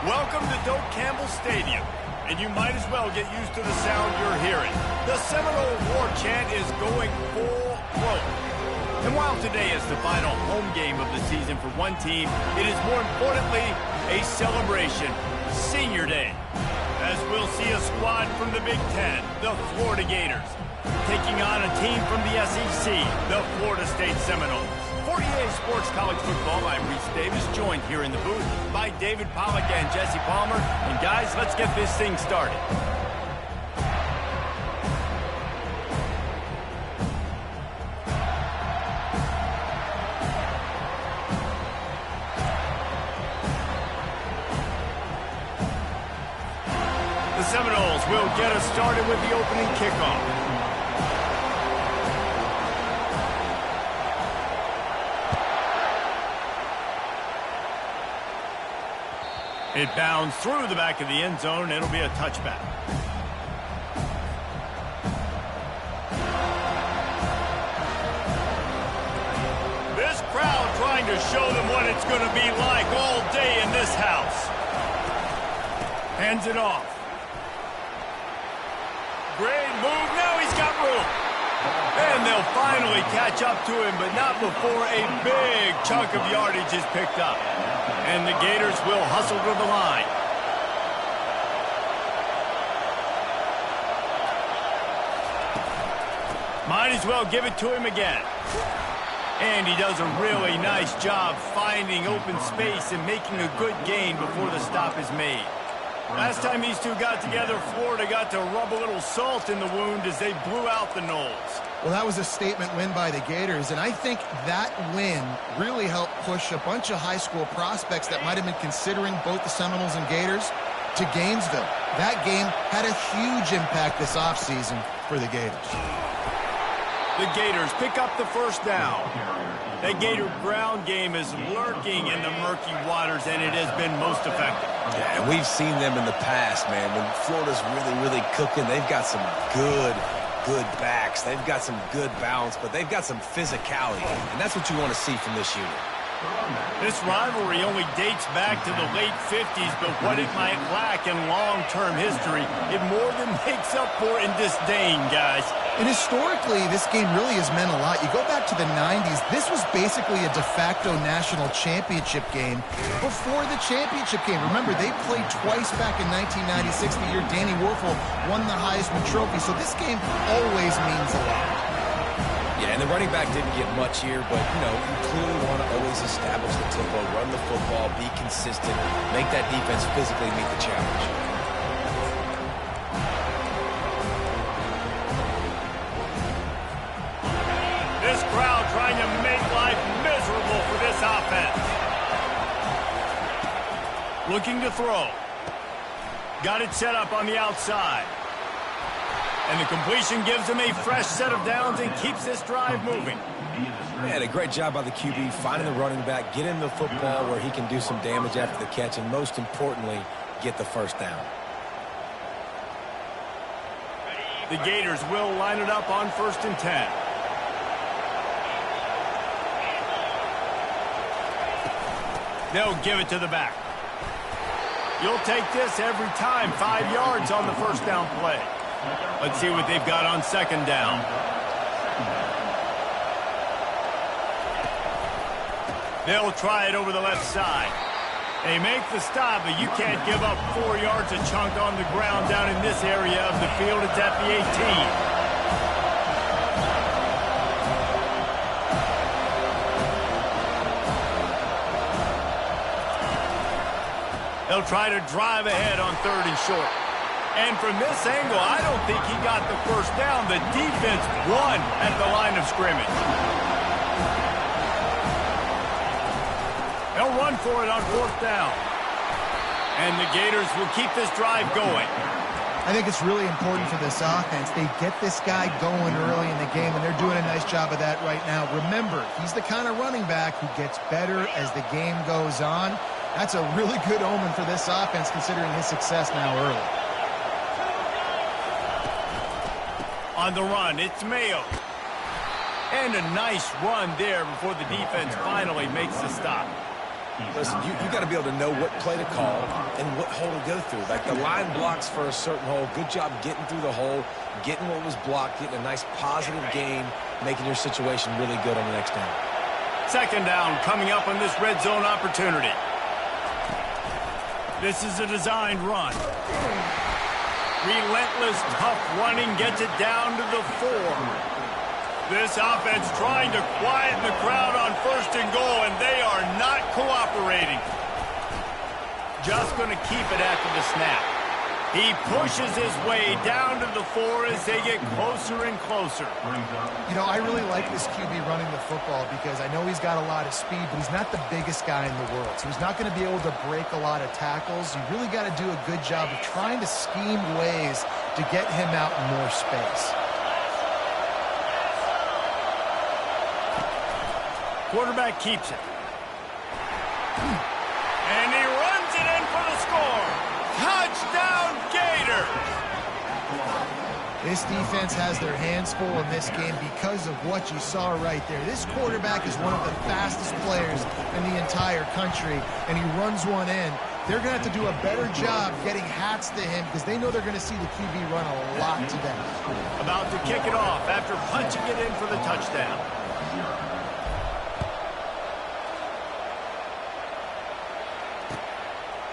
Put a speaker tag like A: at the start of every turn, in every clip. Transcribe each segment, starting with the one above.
A: Welcome to Doak Campbell Stadium, and you might as well get used to the sound you're hearing. The Seminole War chant is going full throat. And while today is the final home game of the season for one team, it is more importantly a celebration, Senior Day, as we'll see a squad from the Big Ten, the Florida Gators, taking on a team from the SEC, the Florida State Seminoles. For EA Sports College Football, I'm Reese Davis, joined here in the booth by David Pollack and Jesse Palmer. And guys, let's get this thing started. The Seminoles will get us started with the opening kickoff. It bounds through the back of the end zone, and it'll be a touchback. This crowd trying to show them what it's going to be like all day in this house. Hands it off. Great move. Now he's got room. And they'll finally catch up to him, but not before a big chunk of yardage is picked up. And the Gators will hustle to the line. Might as well give it to him again. And he does a really nice job finding open space and making a good gain before the stop is made. Last time these two got together, Florida got to rub a little salt in the wound as they blew out the Noles.
B: Well, that was a statement win by the Gators, and I think that win really helped push a bunch of high school prospects that might have been considering both the Seminoles and Gators to Gainesville. That game had a huge impact this offseason for the Gators.
A: The Gators pick up the first down. The Gator ground game is lurking in the murky waters, and it has been most effective.
C: Yeah, and we've seen them in the past, man. When Florida's really cooking, they've got some good backs. They've got some good balance, but they've got some physicality, and that's what you want to see from this unit.
A: This rivalry only dates back to the late 50s, but what it might lack in long-term history, it more than makes up for in disdain, guys.
B: And historically, this game really has meant a lot. You go back to the 90s, this was basically a de facto national championship game before the championship game. Remember, they played twice back in 1996, the year Danny Werfel won the Heisman Trophy. So this game always means a lot.
C: Yeah, and the running back didn't get much here, but, you know, you clearly want to always establish the tempo, run the football, be consistent, make that defense physically meet the challenge.
A: This crowd trying to make life miserable for this offense. Looking to throw. Got it set up on the outside. And the completion gives him a fresh set of downs and keeps this drive moving.
C: Man, a great job by the QB, finding the running back, getting the football where he can do some damage after the catch, and most importantly, get the first down.
A: The Gators will line it up on 1st and 10. They'll give it to the back. You'll take this every time. 5 yards on the first down play. Let's see what they've got on 2nd down. They'll try it over the left side. They make the stop, but you can't give up 4 yards a chunk on the ground down in this area of the field. It's at the 18. They'll try to drive ahead on 3rd and short. And from this angle, I don't think he got the first down. The defense won at the line of scrimmage. They'll run for it on 4th down. And the Gators will keep this drive going.
B: I think it's really important for this offense. They get this guy going early in the game, and they're doing a nice job of that right now. Remember, he's the kind of running back who gets better as the game goes on. That's a really good omen for this offense, considering his success now early.
A: On the run, it's Mayo. And a nice run there before the defense finally makes the stop.
C: Listen, you got to be able to know what play to call and what hole to go through. Like the line blocks for a certain hole. Good job getting through the hole, getting what was blocked, getting a nice positive gain, making your situation really good on the next down.
A: 2nd down coming up on this red zone opportunity. This is a designed run. Relentless, tough running gets it down to the 4. This offense trying to quieten the crowd on 1st and goal, and they are not cooperating. Just going to keep it after the snap. He pushes his way down to the 4 as they get closer and closer.
B: You know, I really like this QB running the football because I know he's got a lot of speed, but he's not the biggest guy in the world. So he's not going to be able to break a lot of tackles. You really got to do a good job of trying to scheme ways to get him out in more space.
A: Quarterback keeps it. And he runs it in for the score. Touchdown, Gator!
B: This defense has their hands full in this game because of what you saw right there. This quarterback is one of the fastest players in the entire country, and he runs one in. They're going to have to do a better job getting hats to him because they know they're going to see the QB run a lot today.
A: About to kick it off after punching it in for the touchdown.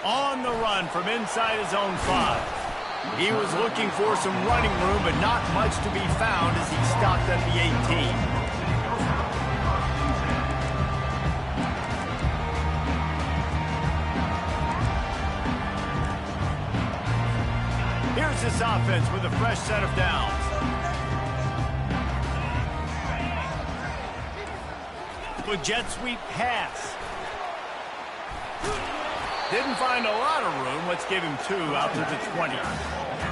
A: On the run from inside his own 5. He was looking for some running room, but not much to be found as he stopped at the 18. Here's this offense with a fresh set of downs. The jet sweep pass. Didn't find a lot of room. Let's give him 2 out to the 20.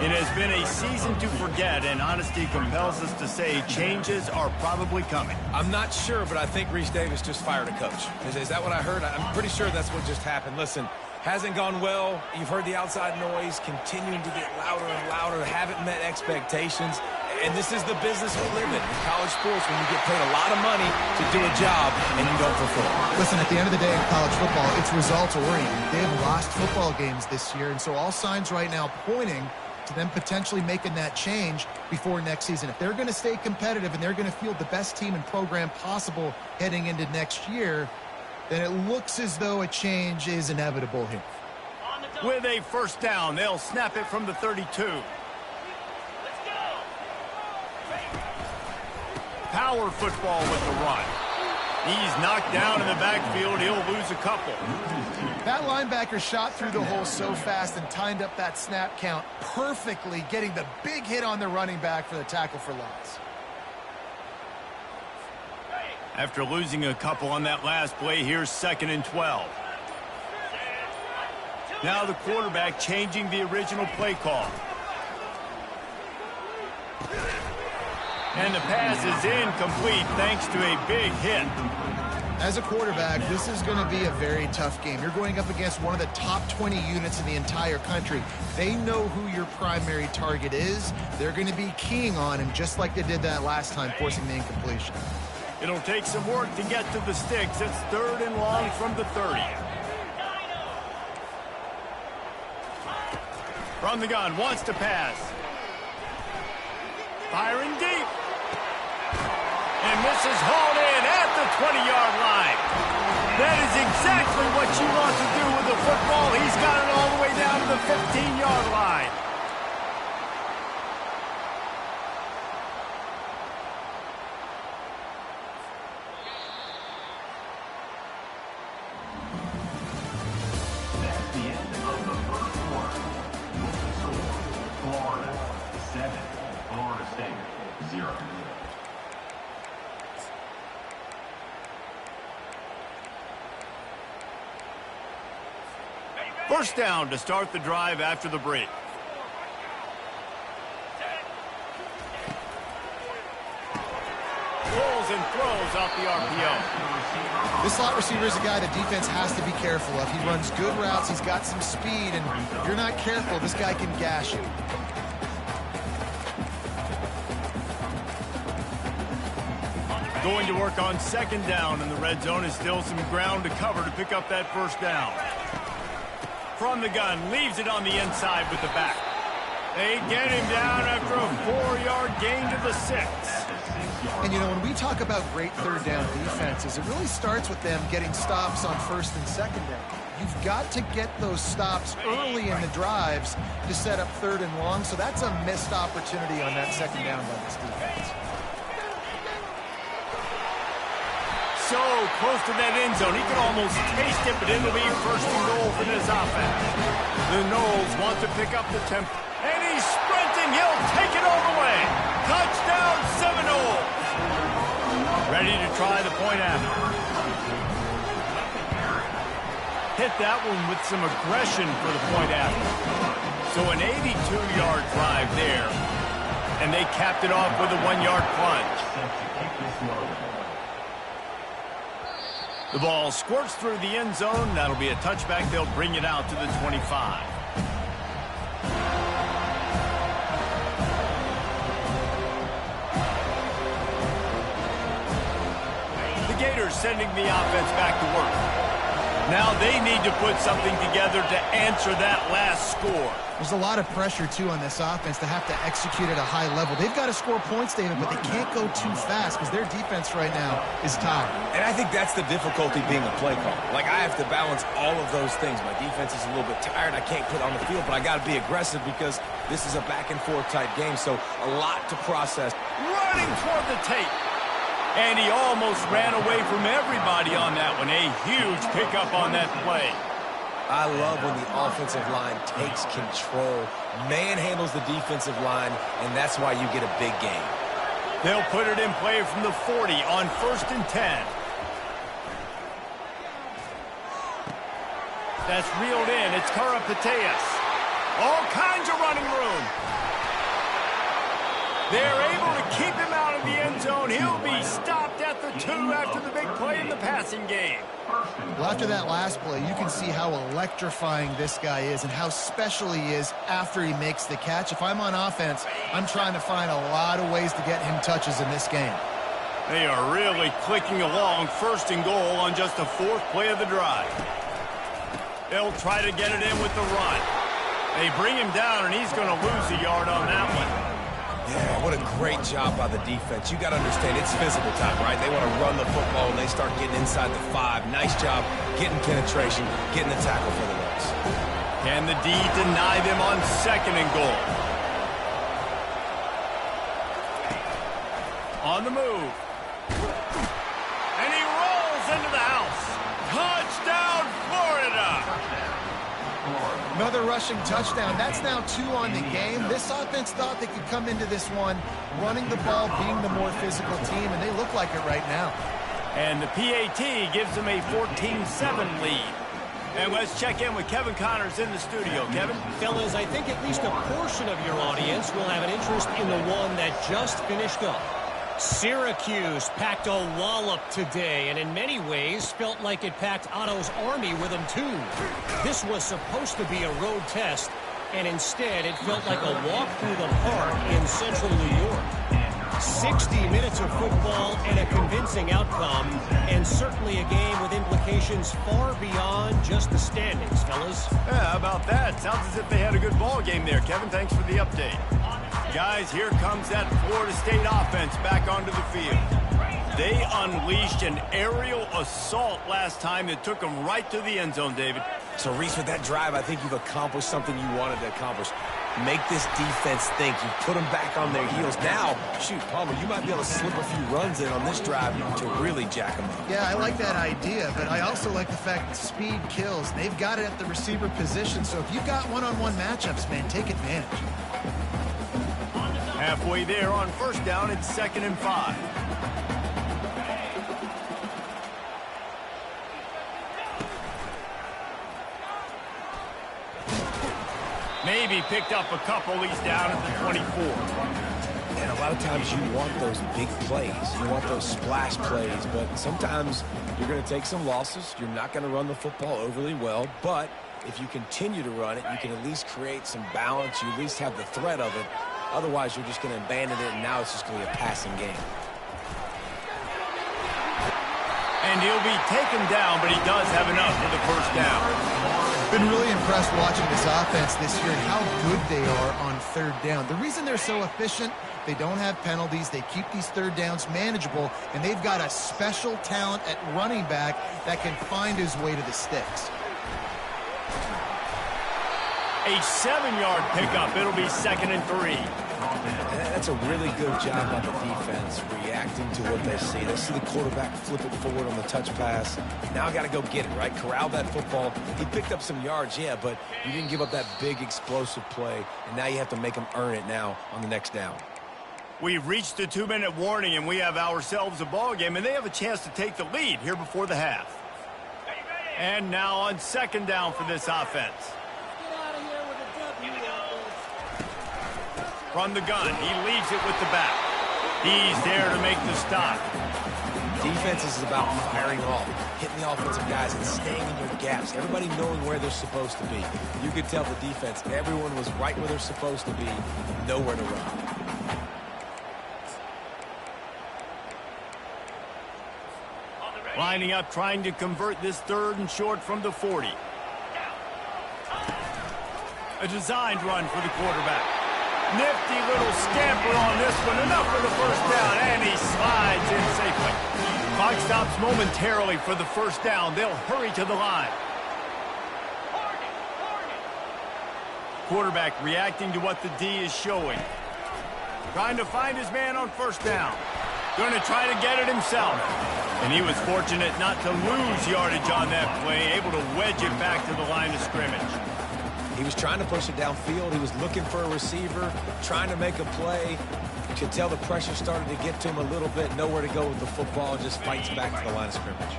A: It has been a season to forget, and honesty compels us to say changes are probably coming.
C: I'm not sure, but I think Reese Davis just fired a coach. Is that what I heard? I'm pretty sure that's what just happened. Listen, hasn't gone well. You've heard the outside noise continuing to get louder and louder. Haven't met expectations. And this is the business we live in college sports, when you get paid a lot of money to do a job and you don't perform.
B: Listen, at the end of the day in college football, it's results-oriented. They have lost football games this year, and so all signs right now pointing to them potentially making that change before next season. If they're going to stay competitive and they're going to field the best team and program possible heading into next year, then it looks as though a change is inevitable here.
A: With a 1st down, they'll snap it from the 32. Power football with the run. He's knocked down in the backfield. He'll lose a couple.
B: That linebacker shot through the hole so fast and timed up that snap count perfectly, getting the big hit on the running back for the tackle for loss.
A: After losing a couple on that last play, here's 2nd and 12. Now the quarterback changing the original play call. And the pass is incomplete thanks to a big hit.
B: As a quarterback, this is going to be a very tough game. You're going up against one of the top 20 units in the entire country. They know who your primary target is. They're going to be keying on him just like they did that last time, forcing the incompletion.
A: It'll take some work to get to the sticks. It's 3rd and long from the 30. From the gun, wants to pass. Firing deep. And this is hauled in at the 20-yard line. That is exactly what you want to do with the football. He's got it all the way down to the 15-yard line.
D: That's the end of the first quarter. With the score, Florida 7, Florida State 0.
A: First down to start the drive after the break. Rolls and throws off the RPO.
B: This slot receiver is a guy the defense has to be careful of. He runs good routes, he's got some speed, and if you're not careful, this guy can gash you.
A: Going to work on 2nd down, and the red zone is still some ground to cover to pick up that first down. From the gun, leaves it on the inside with the back. They get him down after a 4-yard gain to the 6.
B: And, you know, when we talk about great 3rd down defenses, it really starts with them getting stops on 1st and 2nd down. You've got to get those stops early in the drives to set up 3rd and long, so that's a missed opportunity on that 2nd down by this defense.
A: So close to that end zone, he can almost taste it, but it'll be 1st and goal for this offense. The Noles want to pick up the tempo, and he's sprinting. He'll take it all the way. Touchdown, Seminoles. Ready to try the point after. Hit that one with some aggression for the point after. So an 82-yard drive there, and they capped it off with a 1-yard plunge. The ball squirts through the end zone. That'll be a touchback. They'll bring it out to the 25. The Gators sending the offense back to work. Now they need to put something together to answer that last score.
B: There's a lot of pressure, too, on this offense to have to execute at a high level. They've got to score points, David, but they can't go too fast because their defense right now is tired.
C: And I think that's the difficulty being a play caller. Like, I have to balance all of those things. My defense is a little bit tired. I can't put on the field, but I got to be aggressive because this is a back-and-forth type game, so a lot to process.
A: Running toward the tape. And he almost ran away from everybody on that one. A huge pickup on that play.
C: I love when the offensive line takes control, manhandles the defensive line, and that's why you get a big game.
A: They'll put it in play from the 40 on 1st and 10. That's reeled in. It's Karapateas. All kinds of running room. They're able to keep him out of the end zone. He'll be stopped at the 2 after the big play in the passing game.
B: Well, after that last play, you can see how electrifying this guy is and how special he is after he makes the catch. If I'm on offense, I'm trying to find a lot of ways to get him touches in this game.
A: They are really clicking along. 1st and goal on just the 4th play of the drive. They'll try to get it in with the run. They bring him down, and he's going to lose a yard on that one.
C: Yeah, what a great job by the defense. You got to understand, it's physical time, right? They want to run the football, and they start getting inside the 5. Nice job getting penetration, getting the tackle for the loss.
A: Can the D deny them on 2nd and goal? On the move. And he rolls into the house. Touchdown, Florida!
B: Another rushing touchdown. That's now 2 on the game. This offense thought they could come into this one running the ball, being the more physical team, and they look like it right now.
A: And the PAT gives them a 14-7 lead. And let's check in with Kevin Connors in the studio. Kevin?
E: Fellas, I think at least a portion of your audience will have an interest in the one that just finished up. Syracuse packed a wallop today, and in many ways felt like it packed Otto's Army with them too. This was supposed to be a road test, and instead it felt like a walk through the park in central New York. 60 minutes of football and a convincing outcome, and certainly a game with implications far beyond just the standings, fellas.
A: Yeah, how about that? Sounds as if they had a good ball game there, Kevin. Thanks for the update. Guys, here comes that Florida State offense back onto the field. They unleashed an aerial assault last time that took them right to the end zone, David.
C: So, Reese, with that drive, I think you've accomplished something you wanted to accomplish. Make this defense think. You put them back on their heels. Now, shoot, Palmer, you might be able to slip a few runs in on this drive to really jack them up.
B: Yeah, I like that idea, but I also like the fact that speed kills. They've got it at the receiver position, so if you've got one-on-one matchups, man, take advantage.
A: Halfway there on first down, it's 2nd and 5. Maybe picked up a couple. He's down at the 24.
C: And a lot of times you want those big plays. You want those splash plays, but sometimes you're going to take some losses. You're not going to run the football overly well, but if you continue to run it, you can at least create some balance. You at least have the threat of it. Otherwise, you're just going to abandon it, and now it's just going to be a passing game.
A: And he'll be taken down, but he does have enough for the first down.
B: Been really impressed watching this offense this year and how good they are on third down. The reason they're so efficient, they don't have penalties. They keep these third downs manageable, and they've got a special talent at running back that can find his way to the sticks.
A: A 7-yard pickup. It'll be 2nd and 3.
C: That's a really good job by the defense, reacting to what they see. They see the quarterback flip it forward on the touch pass. Now I got to go get it, right? Corral that football. He picked up some yards, yeah, but you didn't give up that big explosive play, and now you have to make them earn it now on the next down.
A: We've reached the 2-minute warning, and we have ourselves a ball game, and they have a chance to take the lead here before the half. And now on 2nd down for this offense. From the gun, he leaves it with the back. He's there to make the stop.
C: Defense is about firing off, hitting the offensive guys and staying in your gaps. Everybody knowing where they're supposed to be. You could tell the defense, everyone was right where they're supposed to be, nowhere to run.
A: Lining up, trying to convert this 3rd and short from the 40. A designed run for the quarterback. Nifty little scamper on this one. Enough for the first down, and he slides in safely. Clock stops momentarily for the first down. They'll hurry to the line. Quarterback reacting to what the D is showing. Trying to find his man on first down. Going to try to get it himself. And he was fortunate not to lose yardage on that play, able to wedge it back to the line of scrimmage.
C: He was trying to push it downfield. He was looking for a receiver, trying to make a play. You could tell the pressure started to get to him a little bit. Nowhere to go with the football, just fights back to the line of scrimmage.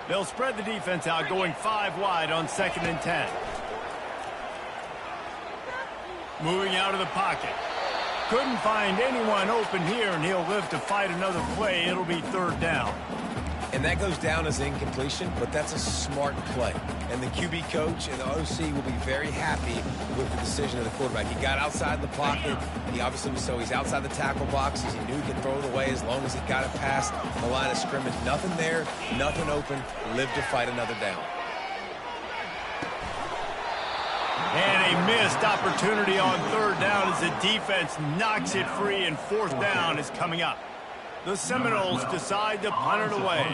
A: They'll spread the defense out, going 5 wide on 2nd and 10. Moving out of the pocket. Couldn't find anyone open here, and he'll live to fight another play. It'll be 3rd down.
C: And that goes down as incompletion, but that's a smart play. And the QB coach and the OC will be very happy with the decision of the quarterback. He got outside the pocket. He obviously was so he's outside the tackle boxes. He knew he could throw it away as long as he got it past the line of scrimmage. Nothing there, nothing open. Live to fight another down.
A: And a missed opportunity on 3rd down as the defense knocks it free, and 4th down is coming up. The Seminoles decide to punt it away.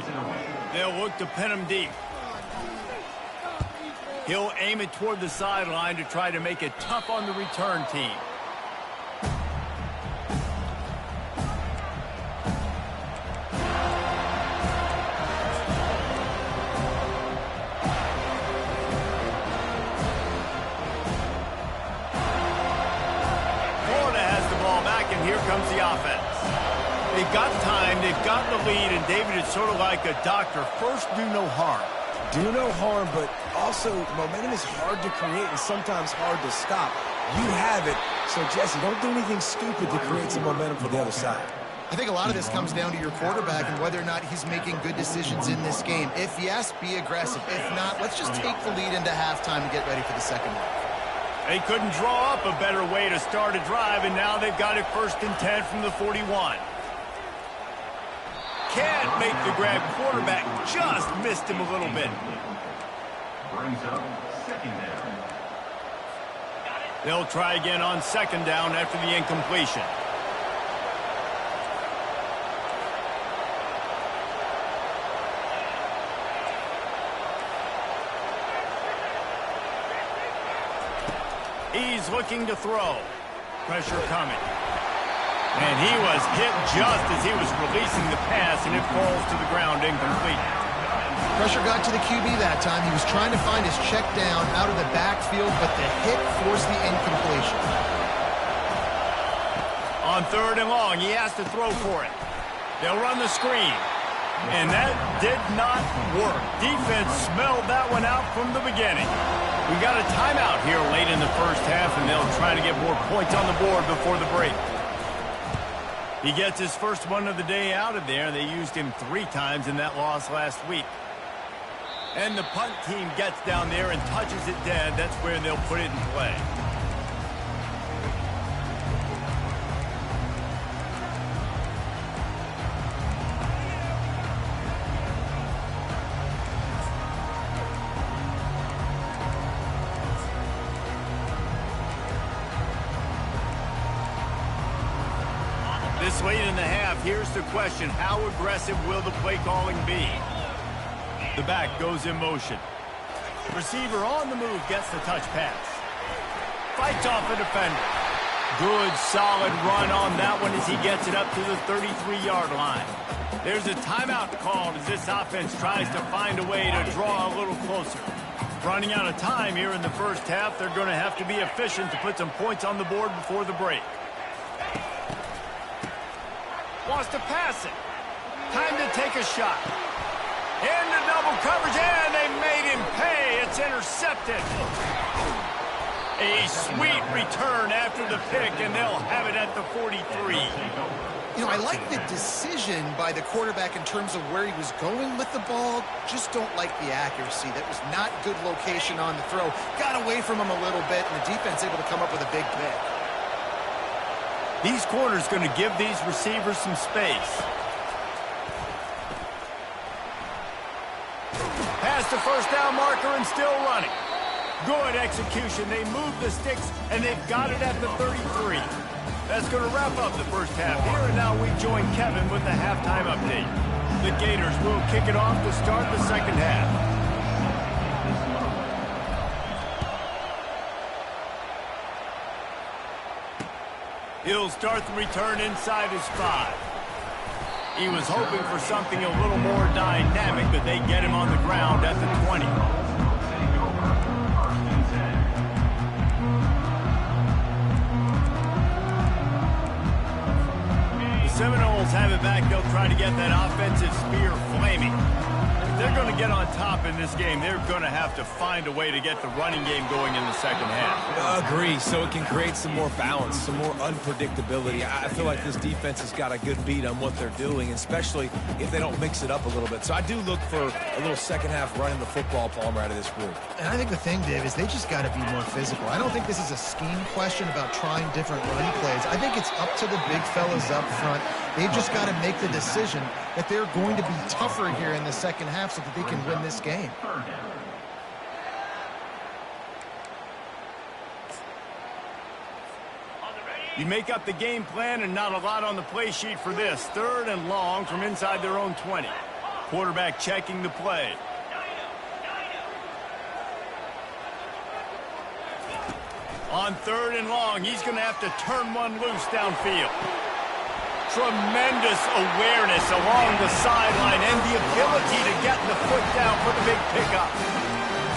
A: They'll look to pin him deep. He'll aim it toward the sideline to try to make it tough on the return team. Florida has the ball back, and here comes the offense. They've got time, they've got the lead, and David, it's sort of like a doctor. First, do no harm.
C: do no harm, but also momentum is hard to create and sometimes hard to stop. You have it, so Jesse, don't do anything stupid to create some momentum for the other side.
B: I think a lot of this comes down to your quarterback and whether or not he's making good decisions in this game. If yes, be aggressive. If not, let's just take the lead into halftime and get ready for the second half.
A: They couldn't draw up a better way to start a drive, and now they've got it 1st and 10 from the 41. Can't make the grab. Quarterback just missed him a little bit.
D: Brings up 2nd down.
A: They'll try again on 2nd down after the incompletion. He's looking to throw. Pressure coming. And he was hit just as he was releasing the pass, and it falls to the ground incomplete.
B: Pressure got to the QB that time. He was trying to find his check down out of the backfield, but the hit forced the incompletion.
A: On 3rd and long, he has to throw for it. They'll run the screen. And that did not work. Defense smelled that one out from the beginning. We got a timeout here late in the 1st half, and they'll try to get more points on the board before the break. He gets his first one of the day out of there. They used him 3 times in that loss last week. And the punt team gets down there and touches it dead. That's where they'll put it in play. This late in the half, here's the question. How aggressive will the play calling be? The back goes in motion. Receiver on the move gets the touch pass. Fights off a defender. Good, solid run on that one as he gets it up to the 33-yard line. There's a timeout called as this offense tries to find a way to draw a little closer. Running out of time here in the 1st half, they're going to have to be efficient to put some points on the board before the break. Wants to pass it. Time to take a shot. Into double coverage, and they made him pay. It's intercepted. A sweet return after the pick, and they'll have it at the 43.
B: You know, I like the decision by the quarterback in terms of where he was going with the ball. Just don't like the accuracy. That was not good location on the throw. Got away from him a little bit, and the defense able to come up with a big pick.
A: These corners going to give these receivers some space. Past the 1st down marker and still running. Good execution. They move the sticks, and they've got it at the 33. That's going to wrap up the 1st half here, and now we join Kevin with the halftime update. The Gators will kick it off to start the 2nd half. He'll start the return inside his 5. He was hoping for something a little more dynamic, but they get him on the ground at the 20. The Seminoles have it back. They'll try to get that offensive spear flaming. If they're going to get on top in this game, they're going to have to find a way to get the running game going in the 2nd half.
C: Agree, so it can create some more balance, some more unpredictability. I feel like this defense has got a good beat on what they're doing, especially if they don't mix it up a little bit. So I do look for a little 2nd half running the football, Palmer, out of this group.
B: And I think the thing, Dave, is they just got to be more physical. I don't think this is a scheme question about trying different run plays. I think it's up to the big fellas up front. They've just got to make the decision that they're going to be tougher here in the 2nd half so that they can win this game.
A: You make up the game plan and not a lot on the play sheet for this. 3rd and long from inside their own 20. Quarterback checking the play. On 3rd and long, he's going to have to turn one loose downfield. Tremendous awareness along the sideline and the ability to get the foot down for the big pickup.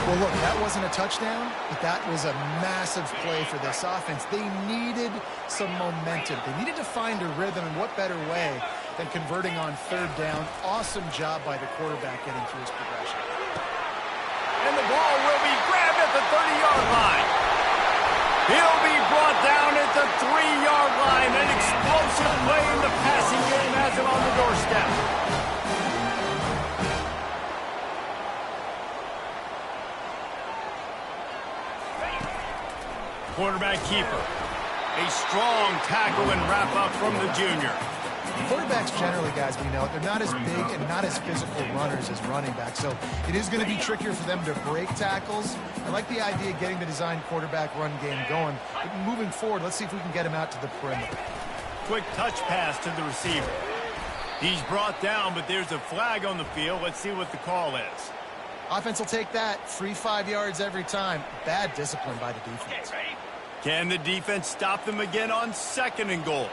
B: Well, look, that wasn't a touchdown, but that was a massive play for this offense. They needed some momentum. They needed to find a rhythm, and what better way than converting on 3rd down. Awesome job by the quarterback getting through his progression.
A: And the ball will be grabbed at the 30-yard line. He'll be brought down at the 3-yard line. An explosive play in the passing game has him on the doorstep. Quarterback keeper. A strong tackle and wrap-up from the junior.
B: Quarterbacks generally, guys, we know, they're not as big and not as physical runners as running backs, so it is going to be trickier for them to break tackles. I like the idea of getting the design quarterback run game going. But moving forward, let's see if we can get him out to the perimeter.
A: Quick touch pass to the receiver. He's brought down, but there's a flag on the field. Let's see what the call is.
B: Offense will take that. Free 5 yards every time. Bad discipline by the defense.
A: Can the defense stop them again on 2nd and goal?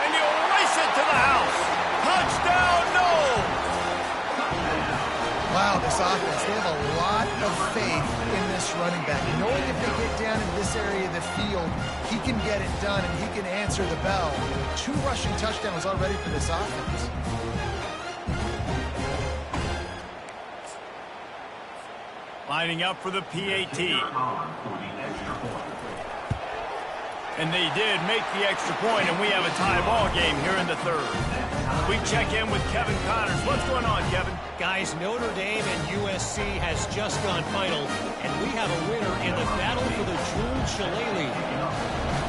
A: And he'll race it to the house. Touchdown, no!
B: Wow, this offense, they have a lot of faith in this running back. Knowing if they get down in this area of the field, he can get it done and he can answer the bell. 2 rushing touchdowns already for this offense.
A: Lining up for the PAT. And they did make the extra point, and we have a tie ball game here in the 3rd. We check in with Kevin Connors. What's going on, Kevin?
E: Guys, Notre Dame and USC has just gone final, and we have a winner in the battle for the Jules Shillelagh.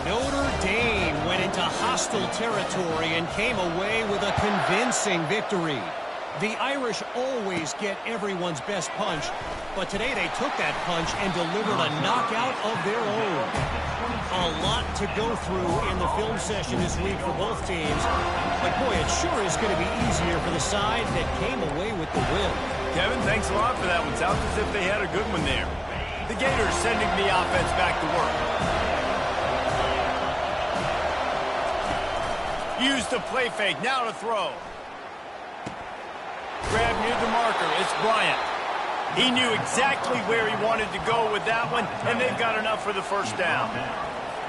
E: Notre Dame went into hostile territory and came away with a convincing victory. The Irish always get everyone's best punch, but today they took that punch and delivered a knockout of their own. A lot to go through in the film session this week for both teams, but boy, it sure is going to be easier for the side that came away with the win.
A: Kevin, thanks a lot for that one. Sounds as if they had a good one there. The Gators sending the offense back to work. Use the play fake, now to throw. Grab near the marker, it's Bryant. He knew exactly where he wanted to go with that one, and they've got enough for the 1st down.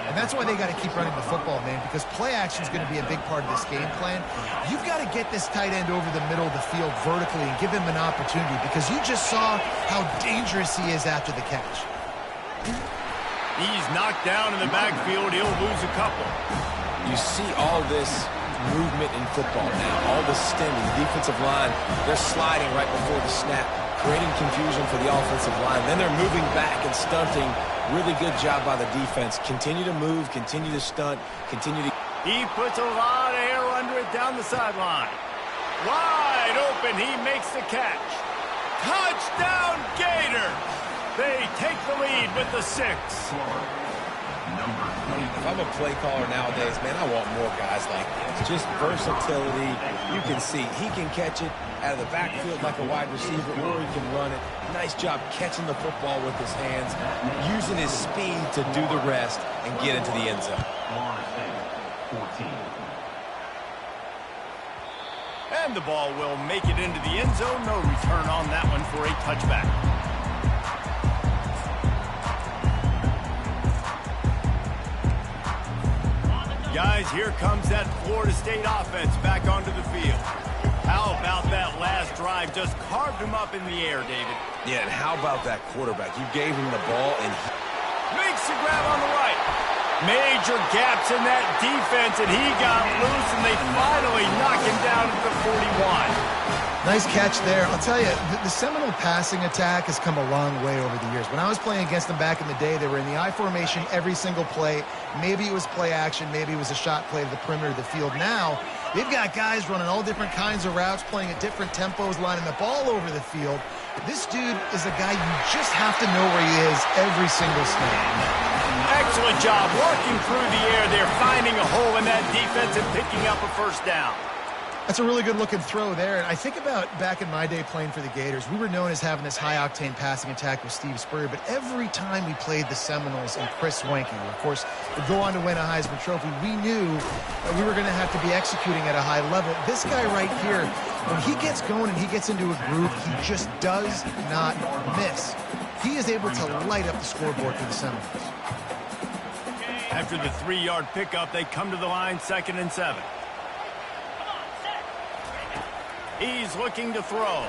B: And that's why they got to keep running the football, man, because play action is going to be a big part of this game plan. You've got to get this tight end over the middle of the field vertically and give him an opportunity, because you just saw how dangerous he is after the catch.
A: He's knocked down in the backfield. He'll lose a couple.
C: You see all this movement in football now, all the stemming, the defensive line, they're sliding right before the snap, creating confusion for the offensive line. Then they're moving back and stunting. Really good job by the defense. Continue to move, continue to stunt, continue to...
A: He puts a lot of air under it down the sideline. Wide open, he makes the catch. Touchdown, Gators! They take the lead with the 6.
C: If I'm a play caller nowadays, man, I want more guys like this. Just versatility. You can see he can catch it out of the backfield like a wide receiver, or he can run it. Nice job catching the football with his hands, using his speed to do the rest and get into the end zone.
A: And the ball will make it into the end zone. No return on that one for a touchback. Guys, here comes that Florida State offense back onto the field. How about that last drive? Just carved him up in the air, David.
C: Yeah, and how about that quarterback? You gave him the ball, and he
A: makes the grab on the right. Major gaps in that defense, and he got loose, and they finally knock him down at the 41.
B: Nice catch there. I'll tell you, the Seminole passing attack has come a long way over the years. When I was playing against them back in the day, they were in the I formation every single play. Maybe it was play action. Maybe it was a shot play to the perimeter of the field. Now, they've got guys running all different kinds of routes, playing at different tempos, lining the ball over the field. This dude is a guy you just have to know where he is every single snap.
A: Excellent job working through the air there, finding a hole in that defense and picking up a 1st down.
B: That's a really good-looking throw there. And I think about back in my day playing for the Gators, we were known as having this high-octane passing attack with Steve Spurrier, but every time we played the Seminoles and Chris Wenke, who, of course, would go on to win a Heisman Trophy, we knew that we were going to have to be executing at a high level. This guy right here, when he gets going and he gets into a groove, he just does not miss. He is able to light up the scoreboard for the Seminoles.
A: After the 3-yard pickup, they come to the line, 2nd and 7. He's looking to throw.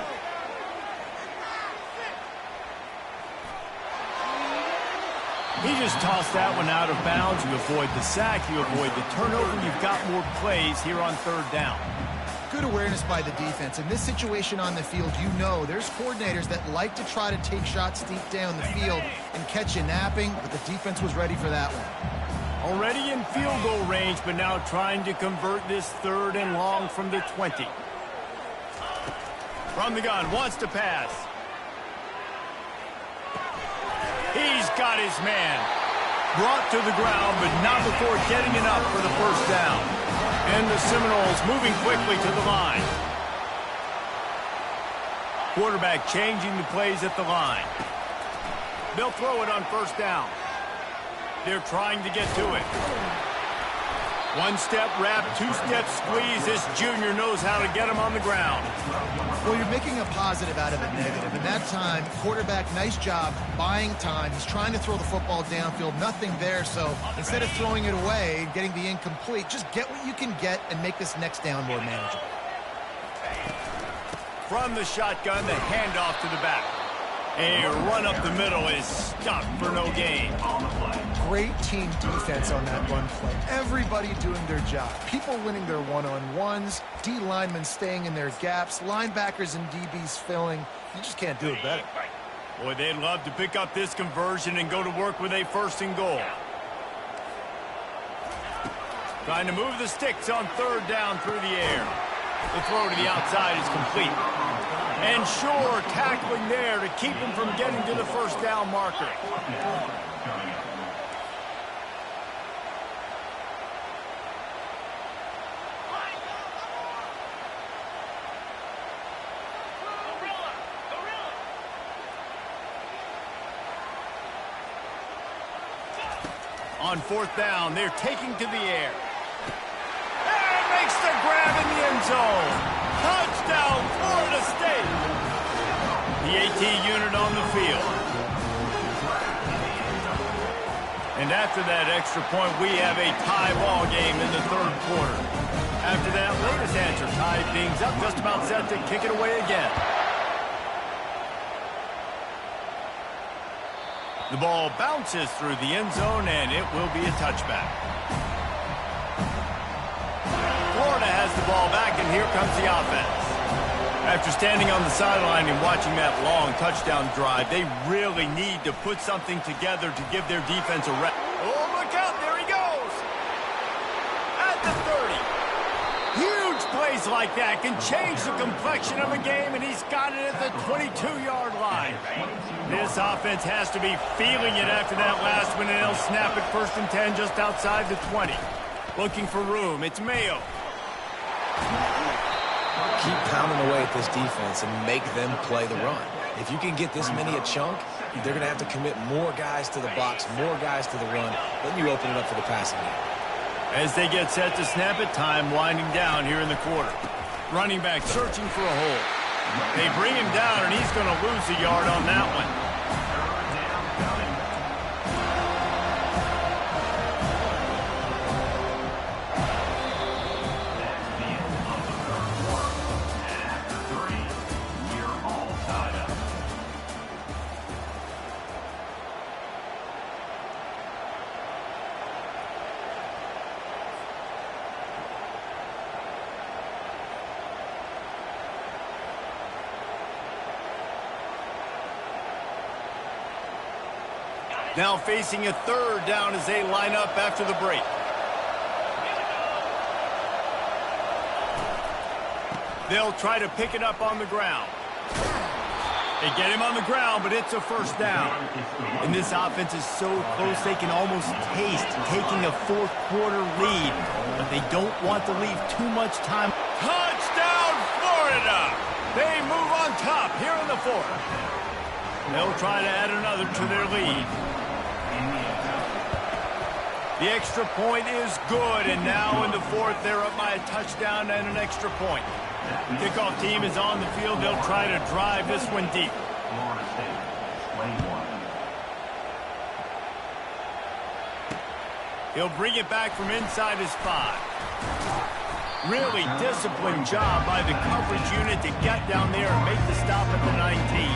A: He just tossed that one out of bounds. You avoid the sack, you avoid the turnover. You've got more plays here on 3rd down.
B: Good awareness by the defense. In this situation on the field, you know there's coordinators that like to try to take shots deep down the field and catch you napping, but the defense was ready for that one.
A: Already in field goal range, but now trying to convert this 3rd and long from the 20. From the gun, wants to pass. He's got his man. Brought to the ground, but not before getting it up for the 1st down. And the Seminoles moving quickly to the line. Quarterback changing the plays at the line. They'll throw it on 1st down. They're trying to get to it. 1-step wrap, 2-step squeeze. This junior knows how to get him on the ground.
B: Well, you're making a positive out of a negative. In that time, quarterback, nice job buying time. He's trying to throw the football downfield. Nothing there, so instead of throwing it away and getting the incomplete, just get what you can get and make this next down more manageable.
A: From the shotgun, the handoff to the back. A run up the middle is stopped for no gain.
B: Great team defense on that run play. Everybody doing their job. People winning their one-on-ones, D linemen staying in their gaps, linebackers and DBs filling. You just can't do it better.
A: Boy, they'd love to pick up this conversion and go to work with a 1st and goal. Trying to move the sticks on 3rd down through the air. The throw to the outside is complete. And sure, tackling there to keep him from getting to the 1st down marker. On 4th down, they're taking to the air. And makes the grab in the end zone. Touchdown, Florida State. The AT unit on the field. And after that extra point, we have a tie ball game in the 3rd quarter. After that latest answer, tied things up, just about set to kick it away again. The ball bounces through the end zone, and it will be a touchback. Florida has the ball back, and here comes the offense. After standing on the sideline and watching that long touchdown drive, they really need to put something together to give their defense a rest. Oh, look out, there he goes! At the 30. Huge plays like that can change the complexion of a game, and he's got it at the 22-yard line. This offense has to be feeling it after that last one, and they'll snap it 1st and 10 just outside the 20. Looking for room. It's Mayo.
C: Keep pounding away at this defense and make them play the run. If you can get this many a chunk, they're going to have to commit more guys to the box, more guys to the run. Then you open it up for the passing game.
A: As they get set to snap it, time winding down here in the quarter. Running back searching for a hole. They bring him down, and he's going to lose a yard on that one. Now facing a 3rd down as they line up after the break. They'll try to pick it up on the ground. They get him on the ground, but it's a 1st down. And this offense is so close they can almost taste taking a 4th quarter lead. But they don't want to leave too much time. Touchdown, Florida! They move on top here in the 4th. They'll try to add another to their lead. The extra point is good, and now in the 4th, they're up by a touchdown and an extra point. Kickoff team is on the field. They'll try to drive this one deep.
D: Florida State, 21.
A: He'll bring it back from inside his 5. Really disciplined job by the coverage unit to get down there and make the stop at the 19.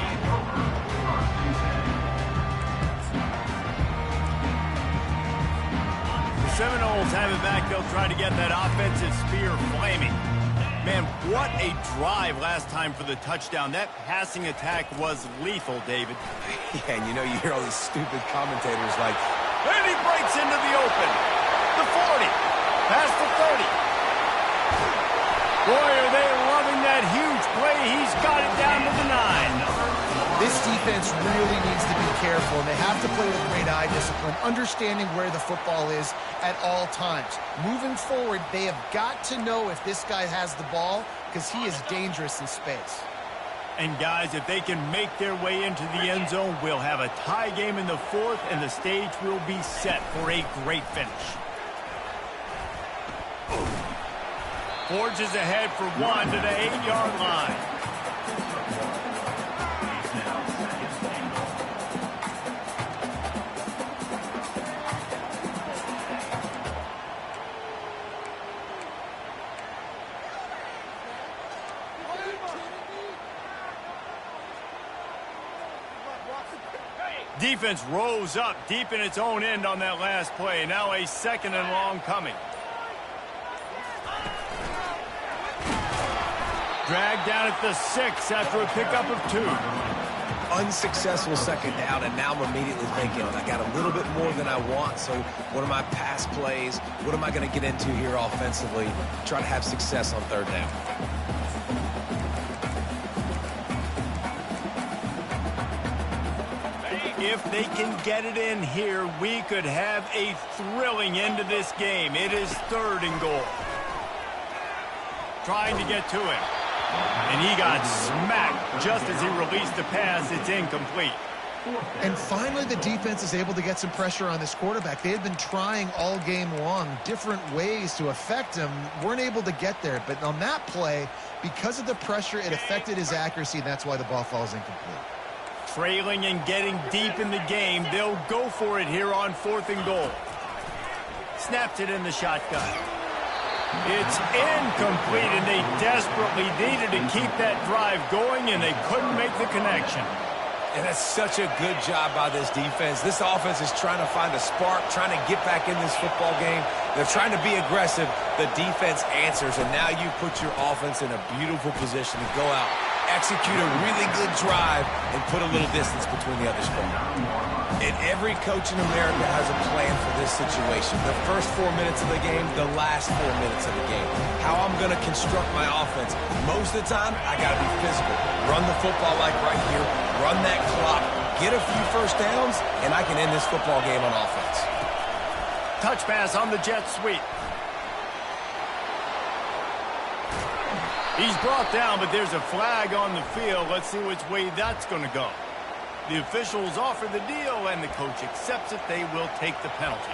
A: The Seminoles have it back. They'll try to get that offensive spear flaming. Man, what a drive last time for the touchdown. That passing attack was lethal, David.
C: Yeah, and you know, you hear all these stupid commentators like,
A: and he breaks into the open. The 40, past the 30. Boy, are they loving that huge play. He's got it down to the 9.
B: This defense really needs to be careful, and they have to play with great eye discipline, understanding where the football is at all times. Moving forward, they have got to know if this guy has the ball, because he is dangerous in space.
A: And guys, if they can make their way into the end zone, we'll have a tie game in the 4th, and the stage will be set for a great finish. Forges ahead for 1 to the 8-yard line. Defense rose up deep in its own end on that last play. Now a 2nd and long coming. Dragged down at the 6 after a pickup of 2.
C: unsuccessful 2nd down, and now I'm immediately thinking, I got a little bit more than I want, so what are my pass plays? What am I going to get into here offensively? Try to have success on 3rd down.
A: If they can get it in here, we could have a thrilling end to this game. It is 3rd and goal. Trying to get to him. And he got smacked just as he released the pass. It's incomplete.
B: And finally, the defense is able to get some pressure on this quarterback. They had been trying all game long different ways to affect him. Weren't able to get there. But on that play, because of the pressure, it affected his accuracy, and that's why the ball falls incomplete.
A: Trailing and getting deep in the game. They'll go for it here on 4th and goal. Snapped it in the shotgun. It's incomplete, and they desperately needed to keep that drive going, and they couldn't make the connection.
C: And that's such a good job by this defense. This offense is trying to find a spark, trying to get back in this football game. They're trying to be aggressive. The defense answers, and now you put your offense in a beautiful position to go out, execute a really good drive, and put a little distance between the other squad. And every coach in America has a plan for this situation. The first 4 minutes of the game, the last 4 minutes of the game. How I'm going to construct my offense. Most of the time, I got to be physical. Run the football like right here. Run that clock. Get a few first downs, and I can end this football game on offense.
A: Touch pass on the jet sweep. He's brought down, but there's a flag on the field. Let's see which way that's going to go. The officials offer the deal, and the coach accepts it. They will take the penalty.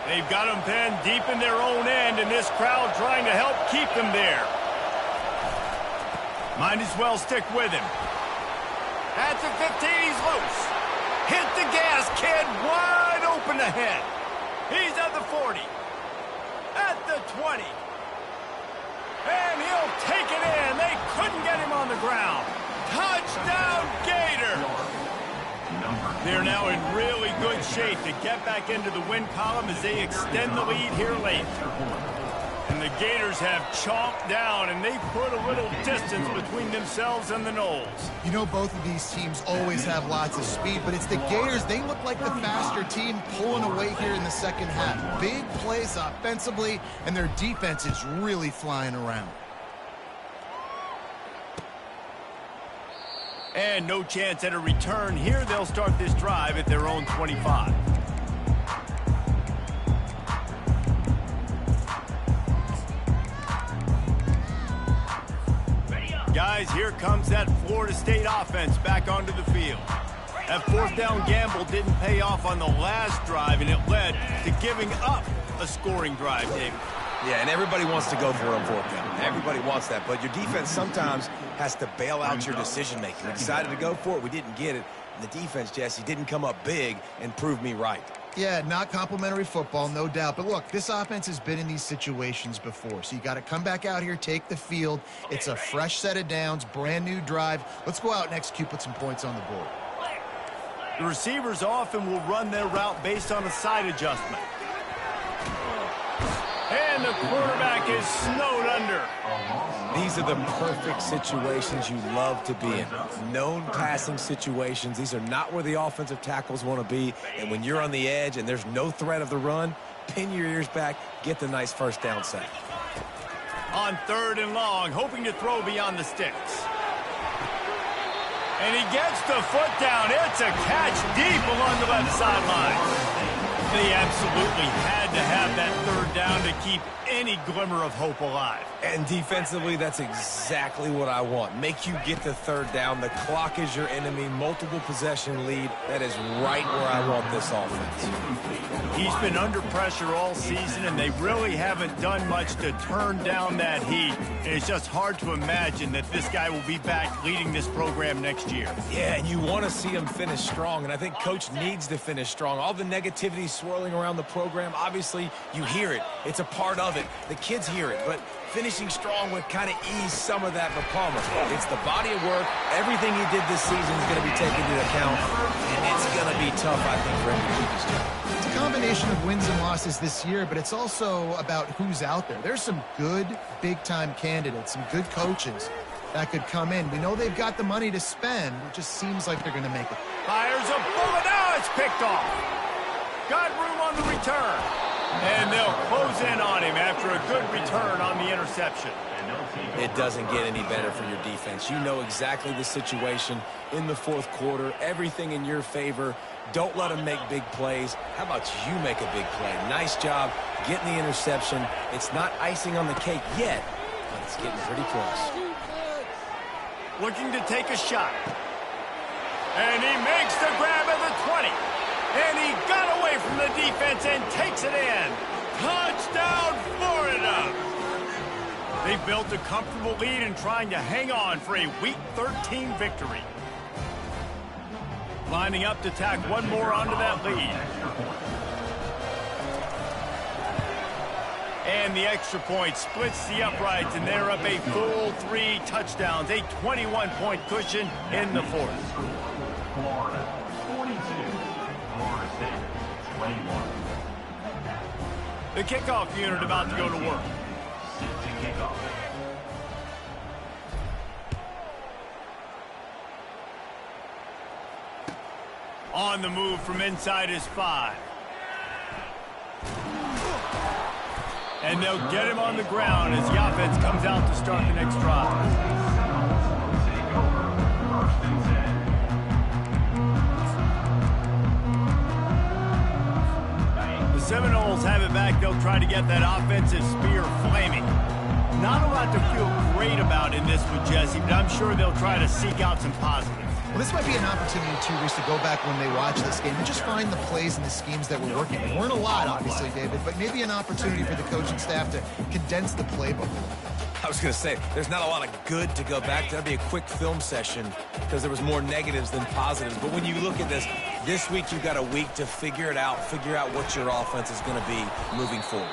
A: They've got them pinned deep in their own end, and this crowd trying to help keep them there. Might as well stick with him. At the 15, he's loose. Hit the gas, kid. Wide open ahead. He's at the 40. At the 20. And he'll take it in. They couldn't get him on the ground. Touchdown, Gator. They're now in really good shape to get back into the win column as they extend the lead here late. And the Gators have chomped down, and they put a little distance between themselves and the Noles.
B: You know, both of these teams always have lots of speed, but it's the Gators. They look like the faster team pulling away here in the second half. Big plays offensively, and their defense is really flying around.
A: And no chance at a return here. They'll start this drive at their own 25. Guys, here comes that Florida State offense back onto the field. That 4th down gamble didn't pay off on the last drive, and it led to giving up a scoring drive, David.
C: Yeah, and everybody wants to go for it on fourth down. Everybody wants that, but your defense sometimes has to bail out your decision-making. We decided to go for it. We didn't get it. And the defense, Jesse, didn't come up big and prove me right.
B: Yeah, not complimentary football, no doubt. But look, this offense has been in these situations before. So you got to come back out here, take the field. It's a fresh set of downs, brand new drive. Let's go out and execute, put some points on the board.
A: The receivers often will run their route based on a side adjustment. And the quarterback is snowed under.
C: These are the perfect situations you love to be in. Known passing situations. These are not where the offensive tackles want to be. And when you're on the edge and there's no threat of the run, pin your ears back, get the nice first down sack.
A: On 3rd and long, hoping to throw beyond the sticks. And he gets the foot down. It's a catch deep along the left sideline. They absolutely had to have that 3rd down to keep any glimmer of hope alive.
C: And defensively, that's exactly what I want. Make you get the 3rd down. The clock is your enemy. Multiple possession lead. That is right where I want this offense.
A: He's been under pressure all season, and they really haven't done much to turn down that heat. And it's just hard to imagine that this guy will be back leading this program next year.
C: Yeah, and you want to see him finish strong, and I think Coach needs to finish strong. All the negativity swirling around the program, obviously, you hear it. It's a part of it. The kids hear it, but finishing strong would kind of ease some of that for Palmer. It's the body of work. Everything he did this season is going to be taken into account, and it's going to be tough, I think, for him to keep his job.
B: It's a combination of wins and losses this year, but it's also about who's out there. There's some good big-time candidates, some good coaches that could come in. We know they've got the money to spend. It just seems like they're going to make it.
A: Fires a bullet. Now it's picked off. Got room on the return. And they'll close in on him after a good return on the interception.
C: It doesn't get any better for your defense. You know exactly the situation in the 4th quarter. Everything in your favor. Don't let them make big plays. How about you make a big play? Nice job getting the interception. It's not icing on the cake yet, but it's getting pretty close.
A: Looking to take a shot. And he makes the grab at the 20. And he got away from the defense and takes it in. Touchdown, Florida! They built a comfortable lead and trying to hang on for a Week 13 victory. Lining up to tack one more onto that lead. And the extra point splits the uprights, and they're up a full 3 touchdowns, a 21-point cushion in the 4th.
D: Florida 42, Florida State 21.
A: The kickoff unit about to go to work.
D: Set to kick off.
A: On the move from inside his 5. And they'll get him on the ground as the offense comes out to start the next drive. The Seminoles have it back. They'll try to get that offensive spear flaming. Not a lot to feel great about in this one, Jesse, but I'm sure they'll try to seek out some positives.
B: Well, this might be an opportunity, too, Reese, to go back when they watch this game and just find the plays and the schemes that were working. There weren't a lot, obviously, David, but maybe an opportunity for the coaching staff to condense the playbook.
C: I was going to say, there's not a lot of good to go back to. That'd be a quick film session because there was more negatives than positives. But when you look at this week you've got a week to figure it out, figure out what your offense is going to be moving forward.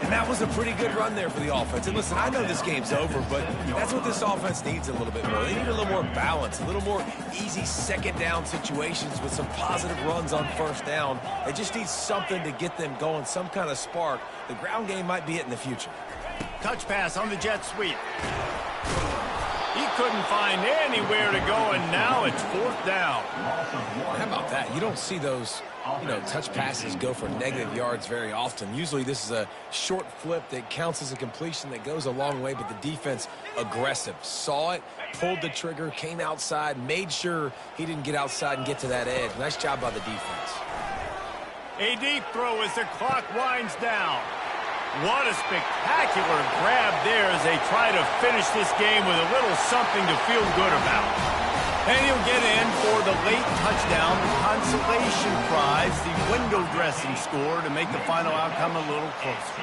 C: And that was a pretty good run there for the offense. And listen, I know this game's over, but that's what this offense needs a little bit more. They need a little more balance, a little more easy 2nd down situations with some positive runs on 1st down. They just need something to get them going, some kind of spark. The ground game might be it in the future.
A: Touch pass on the jet sweep. He couldn't find anywhere to go, and now it's 4th down.
C: How about that? You don't see those, touch passes go for negative yards very often. Usually this is a short flip that counts as a completion that goes a long way, but the defense aggressive. Saw it, pulled the trigger, came outside, made sure he didn't get outside and get to that edge. Nice job by the defense.
A: A deep throw as the clock winds down. What a spectacular grab there as they try to finish this game with a little something to feel good about. And he'll get in for the late touchdown, the consolation prize, the window dressing score to make the final outcome a little closer.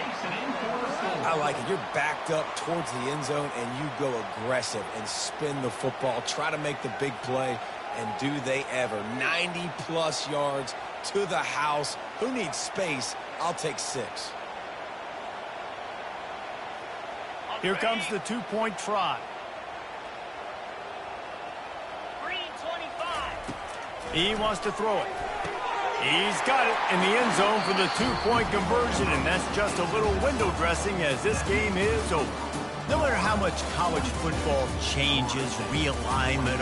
C: I like it. You're backed up towards the end zone, and you go aggressive and spin the football. Try to make the big play, and do they ever. 90-plus yards to the house. Who needs space? I'll take 6.
A: Here comes the two-point try.
E: 3:25.
A: He wants to throw it. He's got it in the end zone for the two-point conversion, and that's just a little window dressing as this game is over. No matter how much college football changes, realignment,